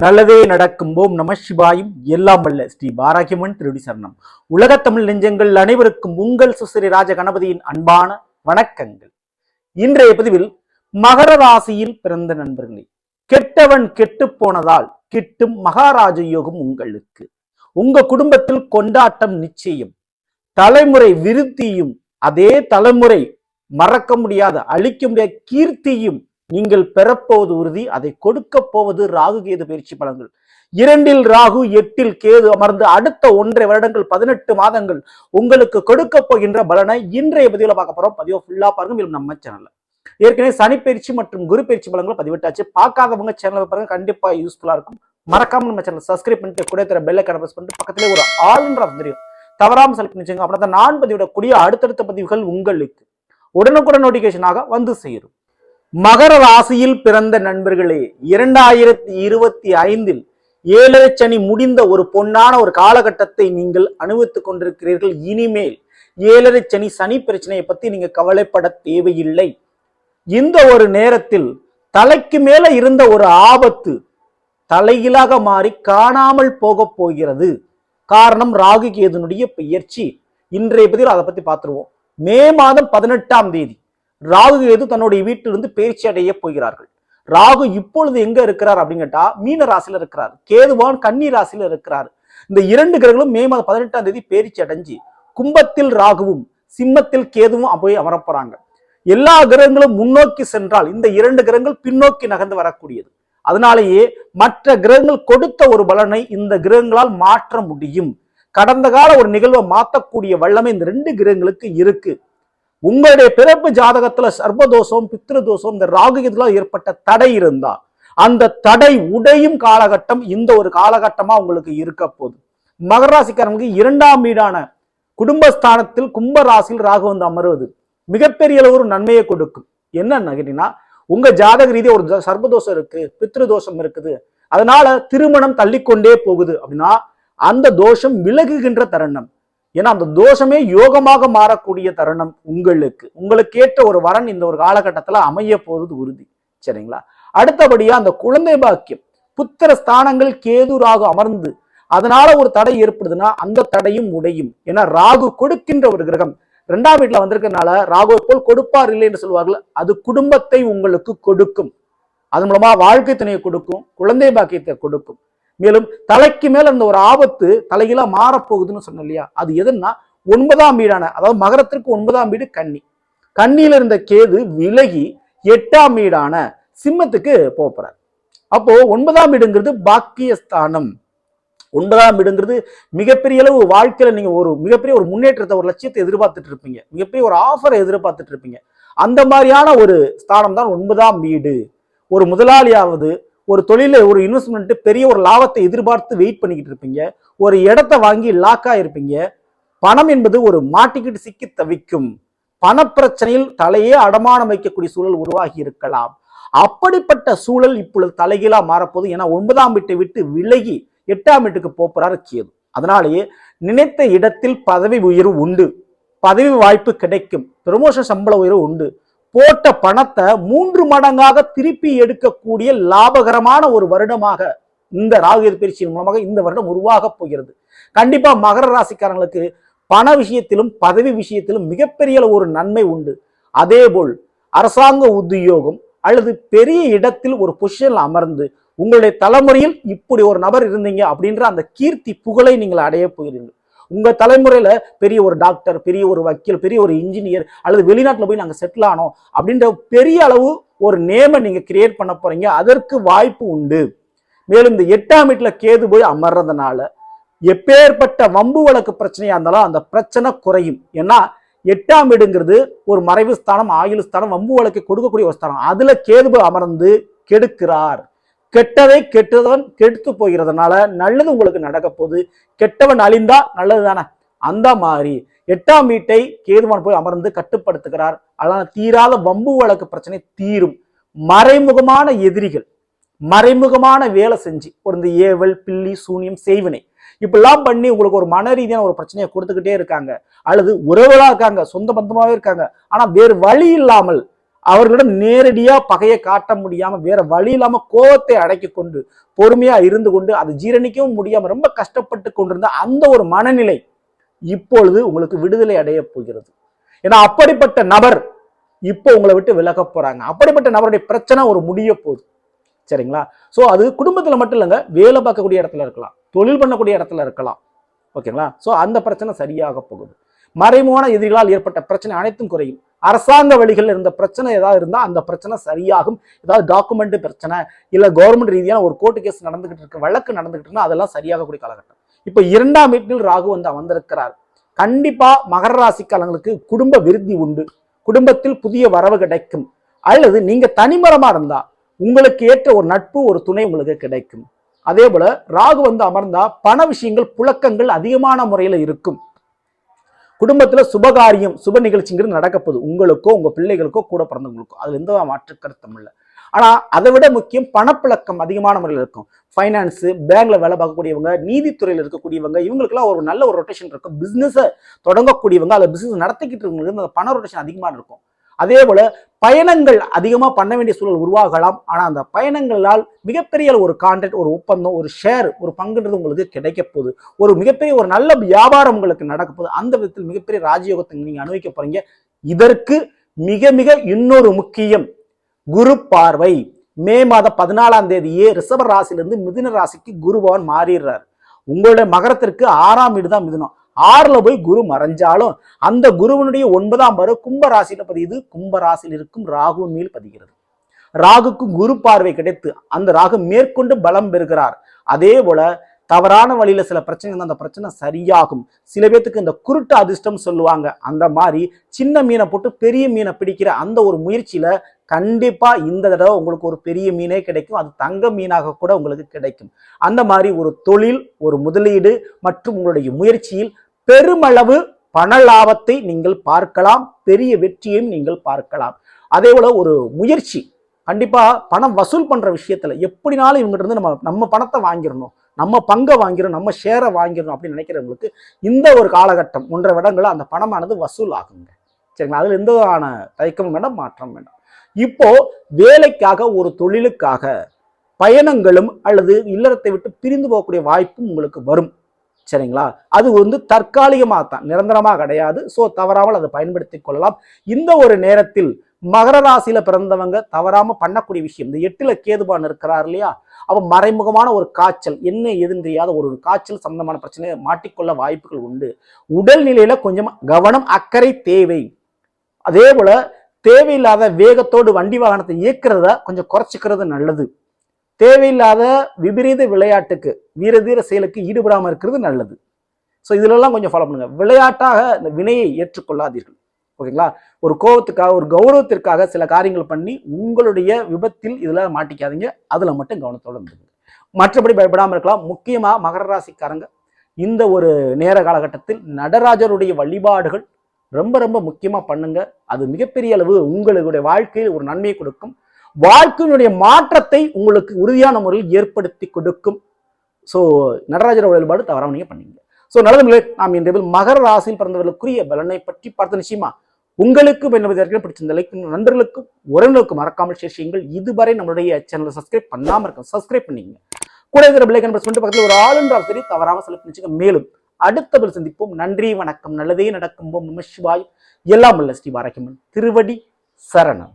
நல்லதே நடக்கும். ஓம் நம சிவாயும். எல்லாம் வல்ல ஸ்ரீ பாராகியம்மன் திருடி சரணம். உலகத்தமிழ் நெஞ்சங்கள் அனைவருக்கும் உங்கள் சுஸ்ரீ ராஜ கணபதியின் அன்பான வணக்கங்கள். இன்றைய பதிவில் மகர ராசியில் பிறந்த நண்பர்களே, கெட்டவன் கெட்டு போனதால் கிட்டும் மகாராஜ யோகம் உங்களுக்கு. உங்க குடும்பத்தில் கொண்டாட்டம் நிச்சயம். தலைமுறை விருத்தியும் அதே தலைமுறை மறக்க முடியாத அழிக்க முடியாத கீர்த்தியும் நீங்கள் பெறப்போவது உறுதி. அதை கொடுக்க போவது ராகு கேது பயிற்சி பலன்கள். 2 ராகு 8 கேது அமர்ந்து அடுத்த 1.5 வருடங்கள் 18 மாதங்கள் உங்களுக்கு கொடுக்க போகின்ற பலனை இன்றைய பதிவில் பார்க்க போறோம். பதிவை ஃபுல்லா பாருங்க. நம்ம சேனல்ல ஏற்கனவே சனி பயிற்சி மற்றும் குரு பயிற்சி பலன்களை பதிவிட்டாச்சு. பார்க்காதவங்க சேனலை பாருங்க, கண்டிப்பா யூஸ்ஃபுல்லா இருக்கும். மறக்காம நம்ம சேனல் சப்ஸ்கிரைப் பண்ணிட்டு கூட தர பெல் ஐகானை பிரஸ் பண்ணிட்டு பக்கத்திலே ஒரு ஆல்ன்ற தெரியும் தவறாம செலக்ட் பண்ணிச்சுங்க. அப்படின்னா நான் பதிவிடக்கூடிய அடுத்தடுத்த பதிவுகள் உங்களுக்கு உடனுக்குடன் நோட்டிபிகேஷனாக வந்து சேரும். மகர ராசியில் பிறந்த நண்பர்களே, 2025 7 சனி முடிந்த ஒரு பொன்னான ஒரு காலகட்டத்தை நீங்கள் அனுபவித்துக் கொண்டிருக்கிறீர்கள். இனிமேல் 7 சனி சனி பிரச்சனையை பத்தி நீங்க கவலைப்பட தேவையில்லை. இந்த ஒரு நேரத்தில் தலைக்கு மேல இருந்த ஒரு ஆபத்து தலைகீழாக மாறி காணாமல் போக போகிறது. காரணம் ராகு கேதுனுடைய பெயர்ச்சி. இன்றைய பதிவில் அதை பத்தி பார்த்துருவோம். மே மாதம் 18ஆம் தேதி ராகு கேது தன்னுடைய வீட்டிலிருந்து பயிற்சி அடைய போகிறார்கள். ராகு இப்பொழுது எங்க இருக்கிறார் அப்படின்னு கேட்டா மீன ராசியில இருக்கிறார். கேதுவான் கன்னி ராசியில இருக்கிறார். இந்த 2 கிரகங்களும் மே மாதம் 18ஆம் தேதி பயிற்சி அடைஞ்சு கும்பத்தில் ராகுவும் சிம்மத்தில் கேதுவும் போய் அமரப்போறாங்க. எல்லா கிரகங்களும் முன்னோக்கி சென்றால் இந்த 2 கிரகங்கள் பின்னோக்கி நகர்ந்து வரக்கூடியது. அதனாலேயே மற்ற கிரகங்கள் கொடுத்த ஒரு பலனை இந்த கிரகங்களால் மாற்ற முடியும். கடந்த கால ஒரு நிகழ்வை மாற்றக்கூடிய வல்லமை இந்த 2 கிரகங்களுக்கு இருக்கு. உங்களுடைய பிறப்பு ஜாதகத்துல சர்வதோஷம் பித்ருதோஷம் இந்த ராகு கேதுவால் ஏற்பட்ட தடை இருந்தா அந்த தடை உடையும் காலகட்டம் இந்த ஒரு காலகட்டமா உங்களுக்கு இருக்க போகுது. மகர ராசிக்காரங்களுக்கு 2ஆம் வீடான குடும்பஸ்தானத்தில் கும்ப ராசியில் ராகு வந்து அமர்வது மிகப்பெரிய அளவு ஒரு நன்மையை கொடுக்கும். என்னன்னு கேட்டீங்கன்னா, உங்க ஜாதக ரீதியா ஒரு சர்வதோஷம் இருக்கு, பித்ருதோஷம் இருக்குது, அதனால திருமணம் தள்ளிக்கொண்டே போகுது அப்படின்னா அந்த தோஷம் விலகுகின்ற தருணம். ஏன்னா அந்த தோஷமே யோகமாக மாறக்கூடிய தருணம் உங்களுக்கு ஏற்ற ஒரு வரன் இந்த ஒரு காலகட்டத்துல அமைய போவது உறுதி. சரிங்களா? அடுத்தபடியா அந்த குழந்தை பாக்கியம் புத்திர ஸ்தானங்கள் கேது ராகு அமர்ந்து அதனால ஒரு தடை ஏற்படுதுன்னா அந்த தடையும் உடையும். ஏன்னா ராகு கொடுக்கின்ற ஒரு கிரகம் 2ஆம் வீட்டுல வந்திருக்கிறதுனால ராகுவை போல் கொடுப்பார் இல்லை என்று சொல்வார்கள். அது குடும்பத்தை உங்களுக்கு கொடுக்கும். அது மூலமா வாழ்க்கை துணையை கொடுக்கும், குழந்தை பாக்கியத்தை கொடுக்கும். மேலும் தலைக்கு மேல அந்த ஒரு ஆபத்து தலைகீழா மாறப்போகுதுன்னு சொன்ன இல்லையா, அது எதுன்னா 9ஆம் வீடான, அதாவது மகரத்திற்கு 9ஆம் வீடு கன்னி. கன்னியில இருந்த கேது விலகி 8ஆம் வீடான சிம்மத்துக்கு போறார். அப்போ 9ஆம் வீடுங்கிறது பாக்கியஸ்தானம். 9ஆம் வீடுங்கிறது மிகப்பெரிய அளவு வாழ்க்கையில நீங்க ஒரு மிகப்பெரிய ஒரு முன்னேற்றத்தை ஒரு லட்சியத்தை எதிர்பார்த்துட்டு இருப்பீங்க, மிகப்பெரிய ஒரு ஆஃபரை எதிர்பார்த்துட்டு இருப்பீங்க. அந்த மாதிரியான ஒரு ஸ்தானம் தான் 9ஆம் வீடு. ஒரு முதலாளியாவது ஒரு தொழில ஒரு இன்வெஸ்ட்மெண்ட் பெரிய ஒரு லாபத்தை எதிர்பார்த்து வெயிட் பண்ணிக்கிட்டு இருப்பீங்க. ஒரு இடத்தை வாங்கி லாக்கா இருப்பீங்க. பணம் என்பது ஒரு மாட்டிக்கிட்டு சிக்கி தவிக்கும். பணப்பிரச்சனையில் தலையே அடமானம் வைக்கக்கூடிய சூழல் உருவாகி இருக்கலாம். அப்படிப்பட்ட சூழல் இப்பொழுது தலைகீழா மாறப்போது. ஏன்னா 9ஆம் வீட்டை விட்டு விலகி 8ஆம் வீட்டுக்கு போறாரு கேது. அதனாலேயே நினைத்த இடத்தில் பதவி உயர்வு உண்டு, பதவி வாய்ப்பு கிடைக்கும், ப்ரமோஷன் சம்பள உயர்வு உண்டு. போட்ட பணத்தை 3 மடங்காக திருப்பி எடுக்கக்கூடிய லாபகரமான ஒரு வருடமாக இந்த ராகு பயிற்சியின் மூலமாக இந்த வருடம் உருவாக போகிறது. கண்டிப்பா மகர ராசிக்காரங்களுக்கு பண விஷயத்திலும் பதவி விஷயத்திலும் மிகப்பெரிய ஒரு நன்மை உண்டு. அதேபோல் அரசாங்க உத்தியோகம் அல்லது பெரிய இடத்தில் ஒரு பொசிஷன்ல அமர்ந்து உங்களுடைய தலைமுறையில் இப்படி ஒரு நபர் இருந்தீங்க அப்படின்ற அந்த கீர்த்தி புகழை நீங்கள் அடைய போகிறீர்கள். உங்க தலைமுறையில பெரிய ஒரு டாக்டர், பெரிய ஒரு வக்கீல், பெரிய ஒரு இன்ஜினியர் அல்லது வெளிநாட்டுல போய் நாங்க செட்டில் ஆனோம் அப்படின்ற பெரிய அளவு ஒரு நேமை நீங்க கிரியேட் பண்ண போறீங்க. அதற்கு வாய்ப்பு உண்டு. மேலும் இந்த 8ஆம் வீட்டுல கேது போய் அமர்றதுனால எப்பேற்பட்ட வம்பு வழக்கு பிரச்சனையா இருந்தாலும் அந்த பிரச்சனை குறையும். ஏன்னா 8ஆம் வீடுங்கிறது ஒரு மறைவு ஸ்தானம், ஆயுள் ஸ்தானம், வம்பு வழக்கை கொடுக்கக்கூடிய ஒரு ஸ்தானம். அதுல கேது போய் அமர்ந்து கெடுக்கிறார். கெட்டதை கெட்டவன் கெடுத்து போகிறதுனால நல்லது உங்களுக்கு நடக்க போகுது. கெட்டவன் அழிந்தா நல்லது தானே. அந்த மாதிரி 8ஆம் வீட்டை கேதுவான் போய் அமர்ந்து கட்டுப்படுத்துகிறார். அதனால தீராத வம்பு வழக்கு பிரச்சனை தீரும். மறைமுகமான எதிரிகள் மறைமுகமான வேலை செஞ்சு ஒரு இந்த ஏவல் பில்லி சூனியம் செய்வினை இப்படிலாம் பண்ணி உங்களுக்கு ஒரு மன ரீதியான ஒரு பிரச்சனையை கொடுத்துக்கிட்டே இருக்காங்க. அல்லது உறவுகளா இருக்காங்க, சொந்த பந்தமாவே இருக்காங்க, ஆனா வேறு வழி இல்லாமல் அவர்களிடம் நேரடியா பகையை காட்ட முடியாம வேற வழி இல்லாம கோபத்தை அடக்கி கொண்டு பொறுமையா இருந்து கொண்டு அதை ஜீரணிக்கவும் முடியாம ரொம்ப கஷ்டப்பட்டு கொண்டிருந்த அந்த ஒரு மனநிலை இப்பொழுது உங்களுக்கு விடுதலை அடைய போகிறது. ஏன்னா அப்படிப்பட்ட நபர் இப்போ உங்களை விட்டு விலக போறாங்க. அப்படிப்பட்ட நபருடைய பிரச்சனை ஒரு முடிய போகுது. சரிங்களா? சோ அது குடும்பத்துல மட்டும் இல்லைங்க, வேலை பார்க்கக்கூடிய இடத்துல இருக்கலாம், தொழில் பண்ணக்கூடிய இடத்துல இருக்கலாம். ஓகேங்களா? சோ அந்த பிரச்சனை சரியாக போகுது. மறைமுகமான எதிரிகளால் ஏற்பட்ட பிரச்சனை அனைத்தும் குறையும். அரசாங்க வழிகள் இருந்த பிரச்சனை ஏதாவது இருந்தா அந்த பிரச்சனை சரியாகும். ஏதாவது டாக்குமெண்ட் பிரச்சனை இல்ல கவர்மெண்ட் ரீதியான ஒரு கோர்ட்டு கேஸ் நடந்துகிட்டு இருக்கு, வழக்கு நடந்துகிட்டு இருக்குன்னா அதெல்லாம் சரியாகக்கூடிய காலகட்டம். இப்ப 2ஆம் வீட்டில் ராகு வந்து அமர்ந்திருக்கிறார். கண்டிப்பா மகர ராசிக்காரங்களுக்கு குடும்ப விருத்தி உண்டு, குடும்பத்தில் புதிய வரவு கிடைக்கும். அல்லது நீங்க தனிமரமா இருந்தா உங்களுக்கு ஏற்ற ஒரு நட்பு ஒரு துணை உங்களுக்கு கிடைக்கும். அதே போல ராகு வந்து அமர்ந்தா பண விஷயங்கள் புழக்கங்கள் அதிகமான முறையில இருக்கும். குடும்பத்துல சுபகாரியம் சுப நிகழ்ச்சிங்கிறது நடக்க போகுது, உங்களுக்கோ உங்க பிள்ளைகளுக்கோ கூட பிறந்தவங்களுக்கோ, அதுல எந்த மாற்று கருத்தும் இல்லை. ஆனா அதை விட முக்கியம் பணப்பழக்கம் அதிகமான முறையில் இருக்கும். ஃபைனான்ஸ் பேங்க்ல வேலை பார்க்கக்கூடியவங்க, நீதித்துறையில் இருக்கக்கூடியவங்க, இவங்களுக்குலாம் ஒரு நல்ல ஒரு ரொட்டேஷன் இருக்கும். பிசினஸ் தொடங்கக்கூடியவங்க அல்லது பிசினஸ் நடத்திக்கிட்டு இருக்கவங்களுக்கு அந்த பண ரொட்டேஷன் அதிகமா இருக்கும். அதே போல பயணங்கள் அதிகமா பண்ண வேண்டிய சூழல் உருவாகலாம். ஆனா அந்த பயணங்களால் மிகப்பெரிய ஒரு கான்ட்ராக்ட், ஒரு ஒப்பந்தம், ஒரு ஷேர், ஒரு பங்குன்றது உங்களுக்கு கிடைக்க போகுது. ஒரு மிகப்பெரிய ஒரு நல்ல வியாபாரம் உங்களுக்கு நடக்க போகுது. அந்த விதத்தில் மிகப்பெரிய ராஜயோகத்தை நீங்க அனுபவிக்க போறீங்க. இதற்கு மிக மிக இன்னொரு முக்கியம் குரு பார்வை. மே மாதம் 14ஆம் தேதியே ரிஷப ராசியிலிருந்து மிதுன ராசிக்கு குரு பகவான் மாறிடுறார். உங்களுடைய மகரத்திற்கு 6ஆம் வீடு தான் மிதுனம். 6ல போய் குரு மறைஞ்சாலும் அந்த குருவனுடைய 9ஆம் பார்வை கும்ப ராசியில பதியுது. கும்ப ராசியில் இருக்கும் ராகு மேல் பதிகிறது. ராகுக்கு குரு பார்வை கிடைத்து அந்த ராகு மேற்கொண்டு பலம் பெறுகிறார். அதே போல தவறான வழியில சில பிரச்சனை அந்த பிரச்சனை சரியாகும். சில பேத்துக்கு இந்த குருட்டு அதிர்ஷ்டம் சொல்லுவாங்க. அந்த மாதிரி சின்ன மீனை போட்டு பெரிய மீனை பிடிக்கிற அந்த ஒரு முயற்சியில கண்டிப்பா இந்த தடவை உங்களுக்கு ஒரு பெரிய மீனே கிடைக்கும். அது தங்க மீனாக கூட உங்களுக்கு கிடைக்கும். அந்த மாதிரி ஒரு தொழில், ஒரு முதலீடு மற்றும் உங்களுடைய முயற்சியில் பெருமளவு பண லாபத்தை நீங்கள் பார்க்கலாம், பெரிய வெற்றியையும் நீங்கள் பார்க்கலாம். அதே போல ஒரு முயற்சி கண்டிப்பா பணம் வசூல் பண்ற விஷயத்துல எப்படினாலும் இவங்ககிட்ட இருந்து நம்ம பணத்தை வாங்கிடணும், நம்ம பங்கை வாங்கிடணும், நம்ம ஷேரை வாங்கிடணும் அப்படின்னு நினைக்கிறவங்களுக்கு இந்த ஒரு காலகட்டம் 1.5 வருடங்கள அந்த பணமானது வசூல் ஆகுங்க. சரிங்களா? அதுல எந்த விதமான தயக்கமும் வேண்டாம், மாற்றம் வேண்டாம். இப்போ வேலைக்காக ஒரு தொழிலுக்காக பயணங்களும் அல்லது இல்லறத்தை விட்டு பிரிந்து போகக்கூடிய வாய்ப்பும் உங்களுக்கு வரும். சரிங்களா? அது வந்து தற்காலிகமாக தான், நிரந்தரமா கிடையாது. சோ தவறாமல் அதை பயன்படுத்தி கொள்ளலாம். இந்த ஒரு நேரத்தில் மகர ராசியில பிறந்தவங்க தவறாம பண்ணக்கூடிய விஷயம், இந்த 8ல கேதுபான் இருக்கிறார் இல்லையா, அப்ப மறைமுகமான ஒரு காய்ச்சல், என்ன எதுன்னு தெரியாத ஒரு காய்ச்சல் சம்பந்தமான பிரச்சனையை மாட்டிக்கொள்ள வாய்ப்புகள் உண்டு. உடல்நிலையில கொஞ்சம் கவனம் அக்கறை தேவை. அதே போல தேவையில்லாத வேகத்தோடு வண்டி வாகனத்தை இயக்கிறத கொஞ்சம் குறைச்சிக்கிறது நல்லது. தேவையில்லாத விபரீத விளையாட்டுக்கு வீரதீர செயலுக்கு ஈடுபடாமல் இருக்கிறது நல்லது. ஸோ இதுலெல்லாம் கொஞ்சம் ஃபாலோ பண்ணுங்க. விளையாட்டாக இந்த வினையை ஏற்றுக்கொள்ளாதீர்கள். ஓகேங்களா? ஒரு கோபத்துக்காக ஒரு கௌரவத்திற்காக சில காரியங்கள் பண்ணி உங்களுடைய விபத்தில் இதுல மாட்டிக்காதீங்க. அதுல மட்டும் கவனத்தோட இருந்துங்க. மற்றபடி பயப்படாம இருக்கலாம். முக்கியமா மகர ராசிக்காரங்க இந்த ஒரு நேர காலகட்டத்தில் நடராஜருடைய வழிபாடுகள் ரொம்ப ரொம்ப முக்கியமா பண்ணுங்க. அது மிகப்பெரிய அளவு உங்களுடைய வாழ்க்கையில் ஒரு நன்மையை கொடுக்கும். வாழ்க்கையினுடைய மாற்றத்தை உங்களுக்கு உறுதியான முறையில் ஏற்படுத்தி கொடுக்கும். ஸோ நடராஜர் வழிபாடு தவறாம நீங்க பண்ணீங்க. ஸோ நல்லதுங்களே, நாம் இன்றைய மகர ராசியில் பிறந்தவர்களுக்குரிய பலனை பற்றி பார்த்த நிச்சயமா உங்களுக்கு பிடிச்சிருந்த லைக் நண்பர்களுக்கும் உறவினர்களுக்கும் மறக்காமல் ஷேர் செய்யுங்கள். இதுவரை நம்மளுடைய சேனலை சப்ஸ்கிரைப் பண்ணாம இருக்கும், சப்ஸ்கிரைப் பண்ணீங்க. கூட இருக்கிற பெல் ஐகான் பிரஸ் பண்ணிட்டு பக்கத்தில் ஒரு ஆல் என்ற ஆப்ஷனை தவறாம செலக்ட் பண்ணிச்சுங்க. மேலும் அடுத்த பில் சந்திப்போம். நன்றி, வணக்கம். நல்லதே நடக்கும். ஓம் நம சிவாய். எல்லாம் வல்ல ஸ்ரீ வாராகியம்மன் திருவடி சரணம்.